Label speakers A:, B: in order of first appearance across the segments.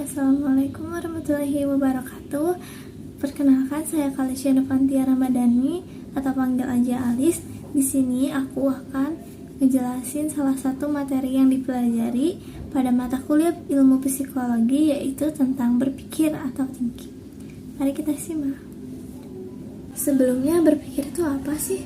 A: Assalamualaikum warahmatullahi wabarakatuh. Perkenalkan, saya Kalisya Novantia Ramadhani atau panggil aja Alis. Di sini aku akan ngejelasin salah satu materi yang dipelajari pada mata kuliah ilmu psikologi, yaitu tentang berpikir atau thinking. Mari kita simak. Sebelumnya, berpikir itu apa sih?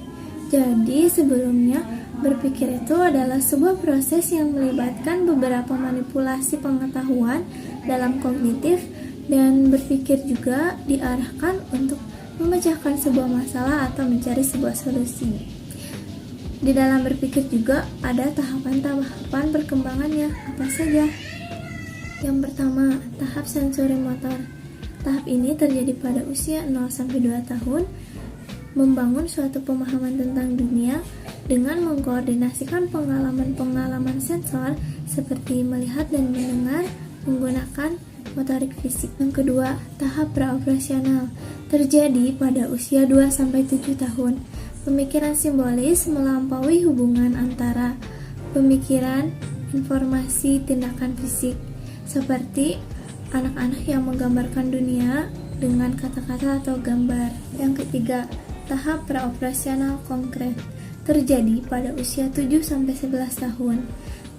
A: Jadi sebelumnya, berpikir itu adalah sebuah proses yang melibatkan beberapa manipulasi pengetahuan dalam kognitif, dan berpikir juga diarahkan untuk memecahkan sebuah masalah atau mencari sebuah solusi. Di dalam berpikir juga ada tahapan-tahapan perkembangannya. Apa saja? Yang pertama, tahap sensori motor. Tahap ini terjadi pada usia 0-2 tahun, membangun suatu pemahaman tentang dunia dengan mengkoordinasikan pengalaman-pengalaman sensor seperti melihat dan mendengar menggunakan motorik fisik. Yang kedua, tahap praoperasional terjadi pada usia 2-7 tahun. Pemikiran simbolis melampaui hubungan antara pemikiran, informasi, tindakan fisik, seperti anak-anak yang menggambarkan dunia dengan kata-kata atau gambar. Yang ketiga, tahap praoperasional konkret terjadi pada usia 7-11 tahun.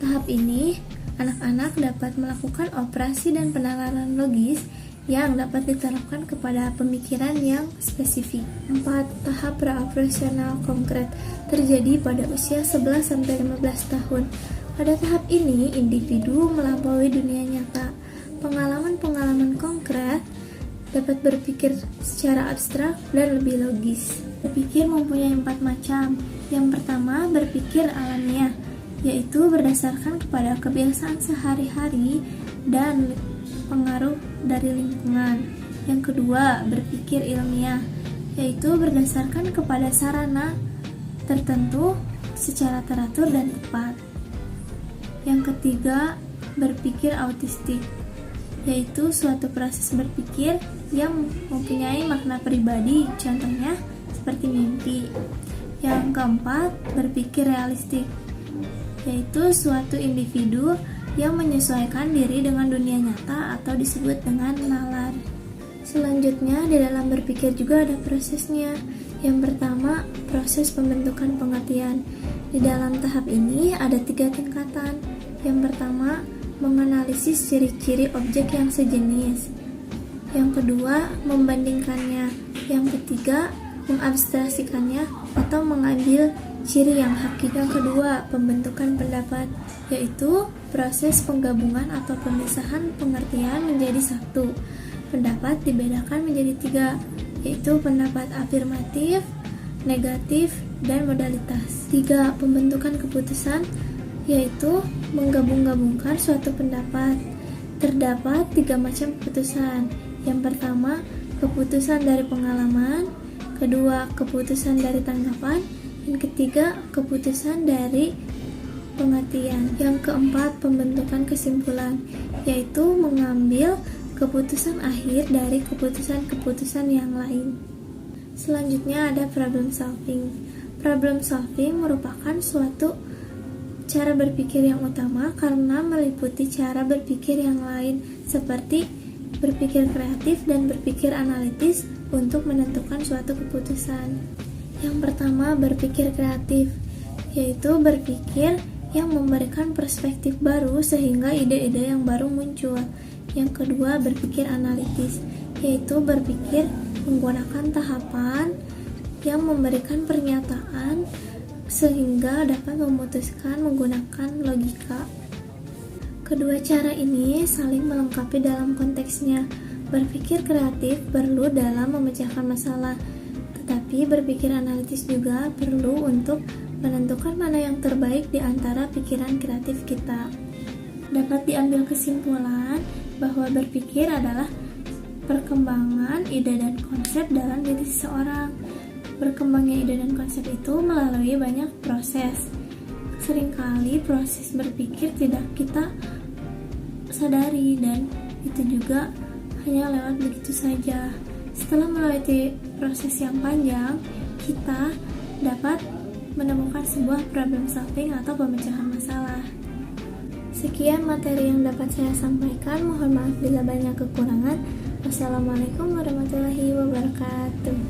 A: Tahap ini, anak-anak dapat melakukan operasi dan penalaran logis yang dapat diterapkan kepada pemikiran yang spesifik. 4. Tahap praoperasional konkret terjadi pada usia 11-15 tahun. Pada tahap ini, individu melampaui dunia nyata. Pengalaman-pengalaman konkret dapat berpikir secara abstrak dan lebih logis. Berpikir mempunyai 4 macam. Yang pertama, berpikir alamiah, yaitu berdasarkan kepada kebiasaan sehari-hari dan pengaruh dari lingkungan. Yang kedua, berpikir ilmiah, yaitu berdasarkan kepada sarana tertentu secara teratur dan tepat. Yang ketiga, berpikir autistik, yaitu suatu proses berpikir yang mempunyai makna pribadi, contohnya seperti mimpi. Yang keempat, berpikir realistik, yaitu suatu individu yang menyesuaikan diri dengan dunia nyata atau disebut dengan nalar. Selanjutnya, di dalam berpikir juga ada prosesnya. Yang pertama, proses pembentukan pengertian. Di dalam tahap ini ada 3 tingkatan. Yang pertama, menganalisis ciri-ciri objek yang sejenis. Yang kedua, membandingkannya. Yang ketiga, mengabstraksikannya atau mengambil ciri yang hakiki. Yang kedua, pembentukan pendapat, yaitu proses penggabungan atau pemisahan pengertian menjadi satu. Pendapat dibedakan menjadi 3, yaitu pendapat afirmatif, negatif, dan modalitas. 3. Pembentukan keputusan, yaitu menggabung-gabungkan suatu pendapat. Terdapat 3 macam keputusan. Yang pertama, keputusan dari pengalaman. Kedua, keputusan dari tanggapan. Dan ketiga, keputusan dari pengertian. Yang keempat, pembentukan kesimpulan, yaitu mengambil keputusan akhir dari keputusan-keputusan yang lain. Selanjutnya ada problem solving. Problem solving merupakan suatu cara berpikir yang utama karena meliputi cara berpikir yang lain, seperti berpikir kreatif dan berpikir analitis untuk menentukan suatu keputusan. Yang pertama, berpikir kreatif, yaitu berpikir yang memberikan perspektif baru sehingga ide-ide yang baru muncul. Yang kedua, berpikir analitis, yaitu berpikir menggunakan tahapan yang memberikan pernyataan sehingga dapat memutuskan menggunakan logika. Kedua cara ini saling melengkapi dalam konteksnya. Berpikir kreatif perlu dalam memecahkan masalah, tetapi berpikir analitis juga perlu untuk menentukan mana yang terbaik di antara pikiran kreatif kita. Dapat diambil kesimpulan bahwa berpikir adalah perkembangan ide dan konsep dalam diri seseorang. Berkembangnya ide dan konsep itu melalui banyak proses. Seringkali proses berpikir tidak kita sadari, dan itu juga hanya lewat begitu saja. Setelah melewati proses yang panjang, kita dapat menemukan sebuah problem solving atau pemecahan masalah. Sekian materi yang dapat saya sampaikan. Mohon maaf bila banyak kekurangan. Wassalamualaikum warahmatullahi wabarakatuh.